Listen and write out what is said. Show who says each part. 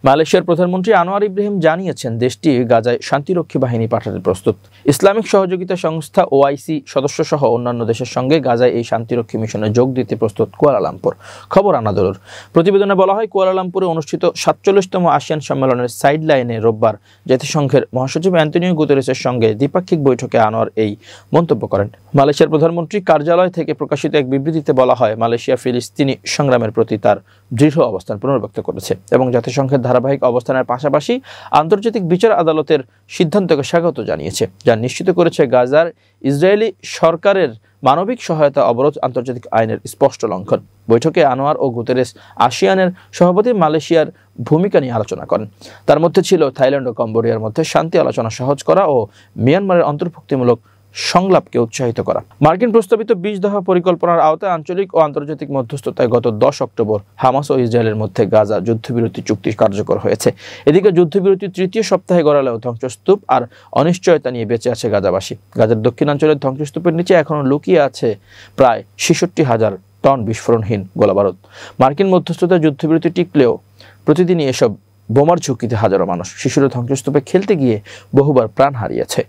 Speaker 1: মালয়েশিয়ার প্রধানমন্ত্রী আনোয়ার ইব্রাহিম জানিয়েছেন দেশটি গাজায় শান্তিরক্ষী বাহিনী পাঠাতে প্রস্তুত। ইসলামিক সহযোগিতা সংস্থা ওআইসি সদস্যসহ অন্যান্য দেশের সঙ্গে গাজায় এই শান্তিরক্ষী মিশনে যোগ দিতে প্রস্তুত কুয়ালালামপুর। খবর আনাদোলুর। প্রতিবেদনে বলা হয়, কুয়ালালামপুরে অনুষ্ঠিত ৪৭তম আসিয়ান সম্মেলনের সাইড লাইনে রোববার জাতিসংঘের মহাসচিব অ্যান্তোনিও গুতেরেসের সঙ্গে দ্বিপাক্ষিক বৈঠকে আনোয়ার এই মন্তব্য করেন। মালয়েশিয়ার প্রধানমন্ত্রী কার্যালয় থেকে প্রকাশিত এক বিবৃতিতে বলা হয়, মালয়েশিয়া ফিলিস্তিনি সংগ্রামের প্রতি তার দৃঢ় অবস্থান পুনর্ব্যক্ত করেছে এবং জাতিসংঘের ধারাবাহিক অবস্থানের পাশাপাশি আন্তর্জাতিক বিচার আদালতের সিদ্ধান্তকে স্বাগত জানিয়েছে, যা নিশ্চিত করেছে গাজার ইসরায়েলি সরকারের মানবিক সহায়তা অবরোধ আন্তর্জাতিক আইনের স্পষ্ট লঙ্ঘন। বৈঠকে আনোয়ার ও গুতেরেস আসিয়ানের সভাপতি মালয়েশিয়ার ভূমিকা নিয়ে আলোচনা করেন। তার মধ্যে ছিল থাইল্যান্ড ও কম্বোডিয়ার মধ্যে শান্তি আলোচনা সহজ করা ও মিয়ানমারের অন্তর্ভুক্তিমূলক সংলাপকে উৎসাহিত করা। মার্কিন প্রস্তাবিত ২০ দফা পরিকল্পনার আওতায় আঞ্চলিক ও আন্তর্জাতিক মধ্যস্থতায় গত ১০ অক্টোবর হামাস ও ইসরায়েলের মধ্যে গাজা যুদ্ধবিরতি চুক্তি কার্যকর হয়েছে। এদিকে যুদ্ধবিরতির তৃতীয় সপ্তাহে গড়ালেও ধ্বংসস্তূপ আর অনিশ্চয়তা নিয়ে বেঁচে আছে গাজাবাসী। গাজার দক্ষিণাঞ্চলের ধ্বংসস্তূপের নিচে এখনও লুকিয়ে আছে প্রায় ৬৬,০০০ টন বিস্ফোরণহীন গোলাবারুদ। মার্কিন মধ্যস্থতায় যুদ্ধবিরতি টিকলেও প্রতিদিনই এসব বোমার ঝুঁকিতে হাজারো মানুষ। শিশুরা ধ্বংসস্তূপে খেলতে গিয়ে বহুবার প্রাণ হারিয়েছে।